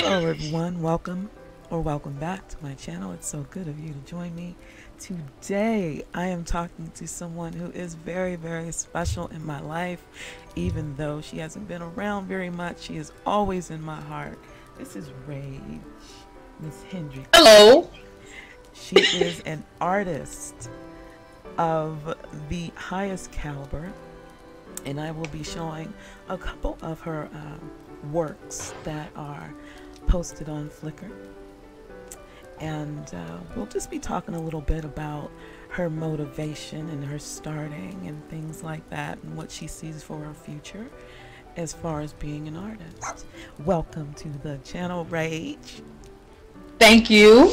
Hello everyone, welcome or welcome back to my channel. It's so good of you to join me. Today I am talking to someone who is very, very special in my life. Even though she hasn't been around very much, she is always in my heart. This is Rage, Miss Hndrxx. Hello. She is an artist of the highest caliber, and I will be showing a couple of her works that are posted on Flickr, and we'll just be talking a little bit about her motivation and her starting and things like that, and what she sees for her future as far as being an artist. Welcome to the channel, Rage. Thank you.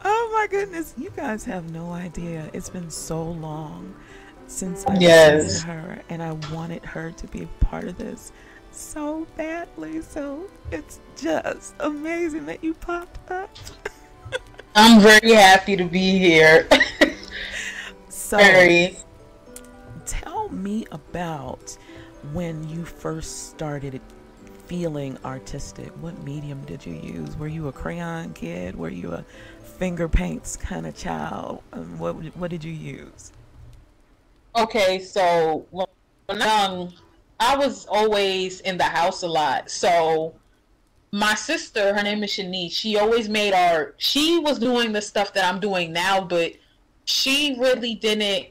Oh my goodness, you guys have no idea. It's been so long since I've seen her, and I wanted her to be a part of this so badly. So it's just amazing that you popped up. I'm very happy to be here. So tell me about when you first started feeling artistic. What medium did you use? Were you a crayon kid? Were you a finger paints kind of child? What did you use? Okay, so when I was always in the house a lot. So my sister, her name is Shanice, she always made art. She was doing the stuff that I'm doing now, but she really didn't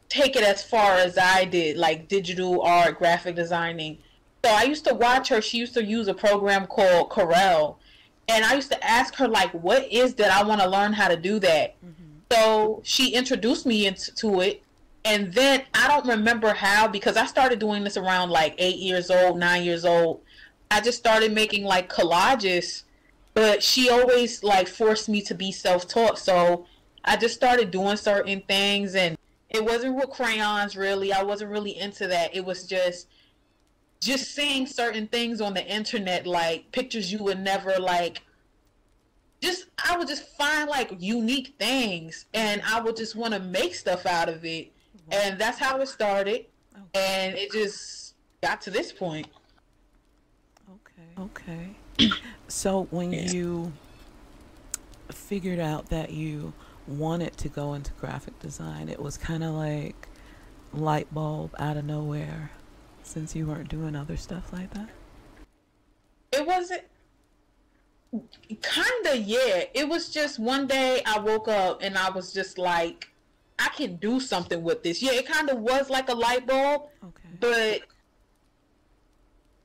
take it as far as I did, like digital art, graphic designing. So I used to watch her. She used to use a program called Corel. And I used to ask her, like, what is that? I want to learn how to do that. So she introduced me into it. And then I don't remember how, because I started doing this around like 8 years old, 9 years old. I just started making like collages, but she always like forced me to be self-taught. So I just started doing certain things, and it wasn't with crayons really. I wasn't really into that. It was just seeing certain things on the internet, like pictures you would never like. I would just find like unique things, and I would just want to make stuff out of it. And that's how it started. And it just got to this point. Okay. So when you figured out that you wanted to go into graphic design, it was kind of like light bulb out of nowhere, since you weren't doing other stuff like that? It wasn't kind of, yeah. It was just one day I woke up and I was just like, I can do something with this. Yeah, it kind of was like a light bulb, but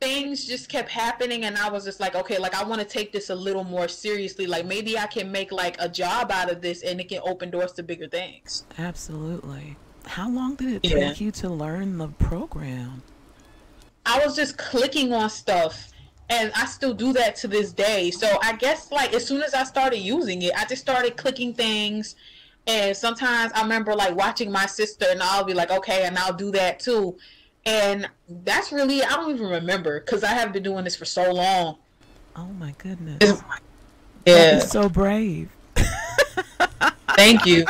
things just kept happening, and I was just like, okay, like I want to take this a little more seriously. Like maybe I can make like a job out of this, and it can open doors to bigger things. Absolutely. How long did it take you to learn the program? I was just clicking on stuff, and I still do that to this day. So I guess like as soon as I started using it, I just started clicking things. And sometimes I remember like watching my sister, and I'll be like, okay, and I'll do that too. And that's really, I don't even remember, because I have been doing this for so long. Oh my goodness. Yeah. That is so brave. Thank you.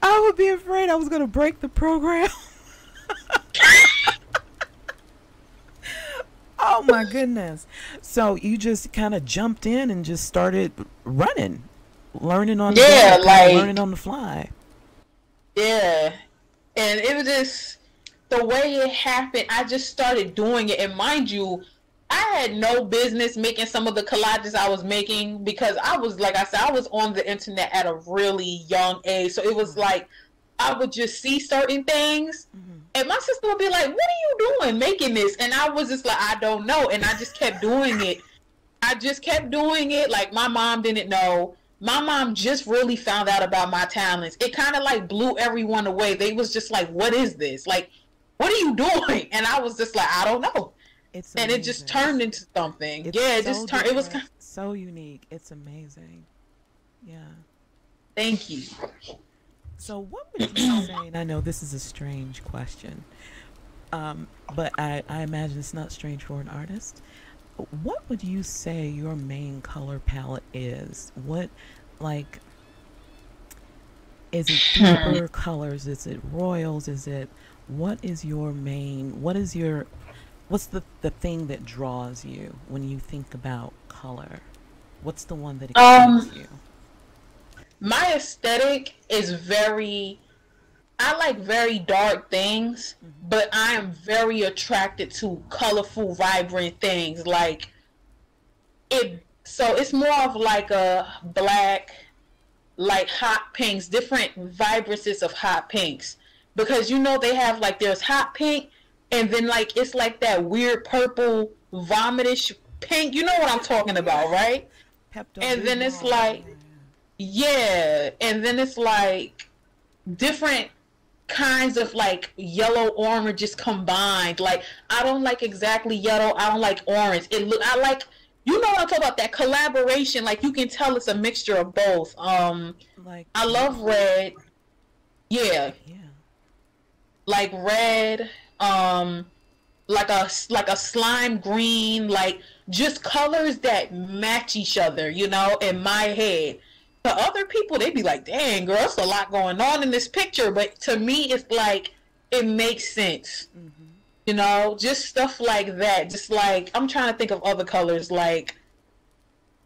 I would be afraid I was going to break the program. Oh my goodness. So you just kind of jumped in and just started running, learning on learning on the fly. Yeah. And it was just the way it happened. I just started doing it, and mind you, I had no business making some of the collages I was making, because I was, like I said, I was on the internet at a really young age. So it was like I would just see certain things, and my sister would be like, what are you doing making this? And I was just like, I don't know. And I just kept doing it. I just kept doing it. Like my mom didn't know. My mom just really found out about my talents. It kind of like blew everyone away. They was just like, what is this? Like, what are you doing? And I was just like, I don't know. And it just turned into something. It just turned. It was so unique. It's amazing. Yeah. Thank you. So what would you say, and I know this is a strange question, but I imagine it's not strange for an artist. What would you say your main color palette is? What, like, is it deeper colors? Is it royals? Is it, what is your main, what is your What's the thing that draws you when you think about color? What's the one that excites Um, you? my aesthetic is very, I like very dark things, Mm-hmm. but I am very attracted to colorful, vibrant things. Like it, so it's more of like a black, like hot pinks, different vibrancies of hot pinks. Because you know they have like there's hot pink, and then like it's like that weird purple vomitish pink. You know what I'm talking Yeah. about, right? Pepto And then it's Bismol. Yeah, like, yeah, and then it's like different kinds of like yellow oranges combined. Like I don't like exactly yellow. I don't like orange. It look I like, you know what I'm talking about, that collaboration. Like you can tell it's a mixture of both. yeah. Like I love beautiful. red. Yeah, Yeah. like red. Um, like a slime green. Like just colors that match each other. You know, in my head. To other people, they'd be like, "Dang, girl, there's a lot going on in this picture." But to me, it's like it makes sense. Mm-hmm. You know, just stuff like that. Just like I'm trying to think of other colors. Like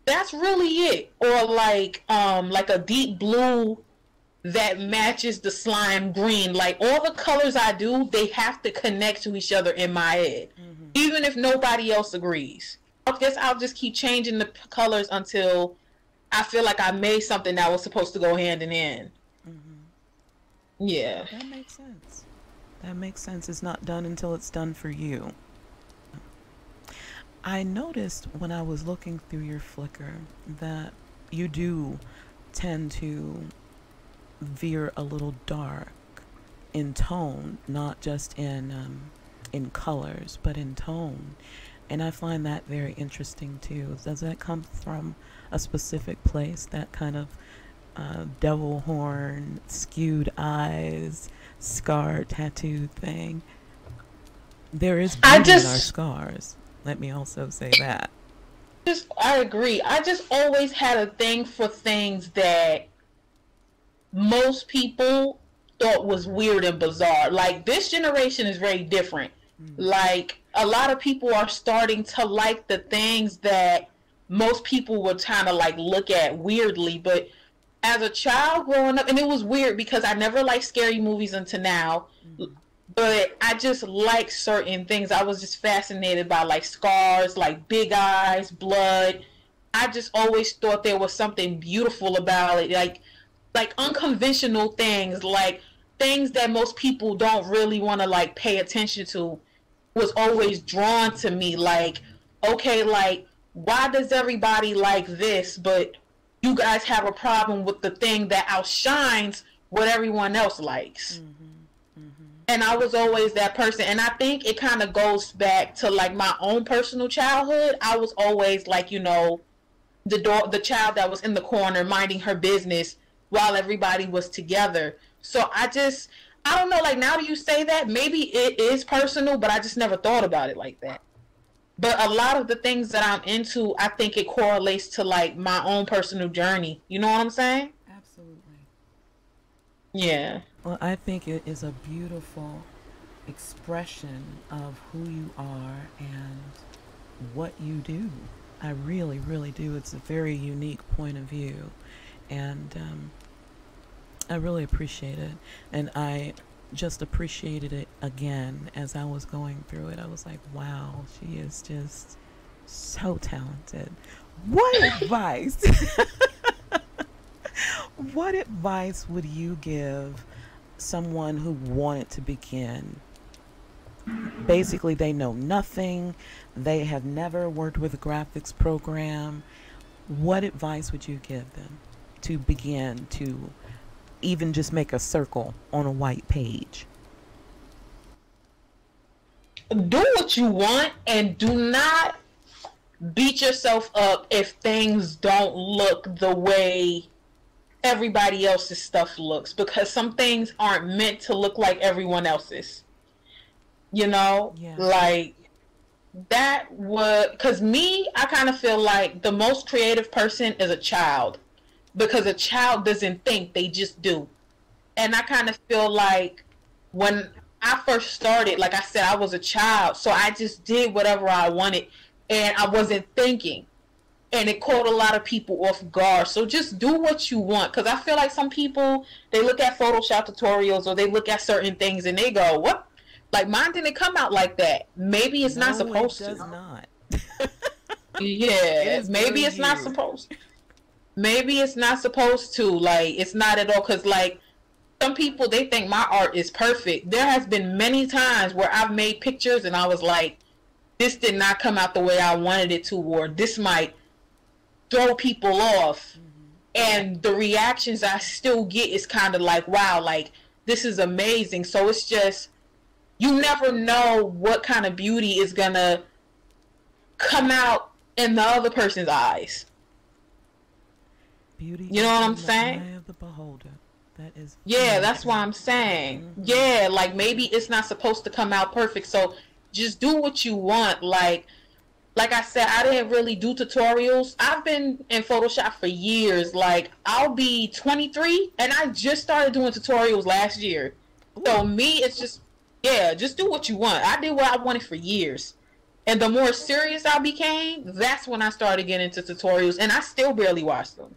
that's really it. Or like a deep blue that matches the slime green. Like all the colors I do, they have to connect to each other in my head, Mm-hmm. even if nobody else agrees. I guess I'll just keep changing the colors until I feel like I made something that was supposed to go hand in hand. Mm-hmm. Yeah. That makes sense. That makes sense. It's not done until it's done for you. I noticed when I was looking through your Flickr that you do tend to veer a little dark in tone, not just in colors, but in tone. And I find that very interesting too. Does that come from a specific place? That kind of devil horn, skewed eyes, scar tattoo thing. There is I beauty in our just scars. Let me also say that. just I agree. I just always had a thing for things that most people thought was weird and bizarre. Like this generation is very different. Mm. Like a lot of people are starting to like the things that most people would kind of like look at weirdly. But as a child growing up, and it was weird because I never liked scary movies until now, Mm-hmm. but I just like certain things. I was just fascinated by like scars, like big eyes, blood. I just always thought there was something beautiful about it. Like unconventional things, like things that most people don't really want to like pay attention to, was always drawn to me. Like, okay, like why does everybody like this, but you guys have a problem with the thing that outshines what everyone else likes? Mm-hmm. Mm-hmm. And I was always that person. And I think it kind of goes back to like my own personal childhood. I was always like, you know, the child that was in the corner minding her business while everybody was together. So I don't know, like now that you say that, maybe it is personal, but I just never thought about it like that. But a lot of the things that I'm into, I think it correlates to like my own personal journey. You know what I'm saying? Absolutely. Yeah. Well, I think it is a beautiful expression of who you are and what you do. I really, really do. It's a very unique point of view. And I really appreciate it. And I just appreciated it again as I was going through it. I was like, wow, she is just so talented. What advice? What advice would you give someone who wanted to begin? Basically, they know nothing, they have never worked with a graphics program. What advice would you give them to begin to even just make a circle on a white page? Do what you want and do not beat yourself up if things don't look the way everybody else's stuff looks, because some things aren't meant to look like everyone else's. You know, Yeah. like that would, because me, I kind of feel like the most creative person is a child, because a child doesn't think, they just do. And I kind of feel like when I first started, like I said, I was a child, so I just did whatever I wanted, and I wasn't thinking, and it caught a lot of people off guard. So just do what you want, because I feel like some people, they look at Photoshop tutorials or they look at certain things and they go, what? Like, mine didn't come out like that. Maybe it's not supposed to. No, it does not. Yeah, maybe it's not supposed. Maybe it's not supposed to. Like, it's not at all, because like some people, they think my art is perfect. There has been many times where I've made pictures and I was like, this did not come out the way I wanted it to, or this might throw people off. And the reactions I still get is kind of like, wow, like, this is amazing. So it's just, you never know what kind of beauty is gonna come out in the other person's eyes. Beauty, you know what I'm in saying? the eye of the beholder. That is, yeah, that's why I'm saying. Yeah, like, maybe it's not supposed to come out perfect, so just do what you want. Like I said, I didn't really do tutorials. I've been in Photoshop for years. Like, I'll be 23 and I just started doing tutorials last year. Ooh. So me, it's just, yeah, just do what you want. I did what I wanted for years. And the more serious I became, that's when I started getting into tutorials, and I still barely watch them.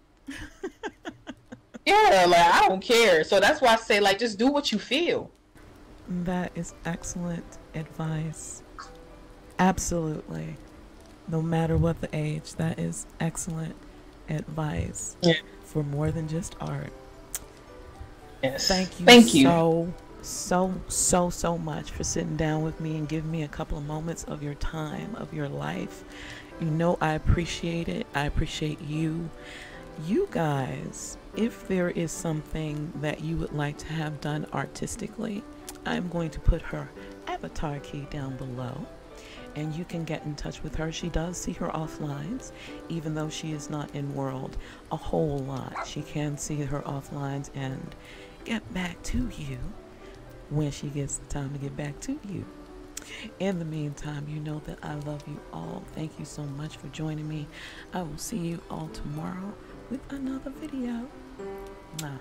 Yeah, like, I don't care. So that's why I say, like, just do what you feel. That is excellent advice. Absolutely. No matter what the age, that is excellent advice. Yeah. For more than just art. Yes. Thank you so much for sitting down with me and giving me a couple of moments of your time, of your life. You know, I appreciate it. I appreciate you. You guys, if there is something that you would like to have done artistically, I'm going to put her avatar key down below, and you can get in touch with her. She does see her offlines, even though she is not in world a whole lot. She can see her offlines and get back to you when she gets the time to get back to you. In the meantime, you know that I love you all. Thank you so much for joining me. I will see you all tomorrow with another video. Mwah.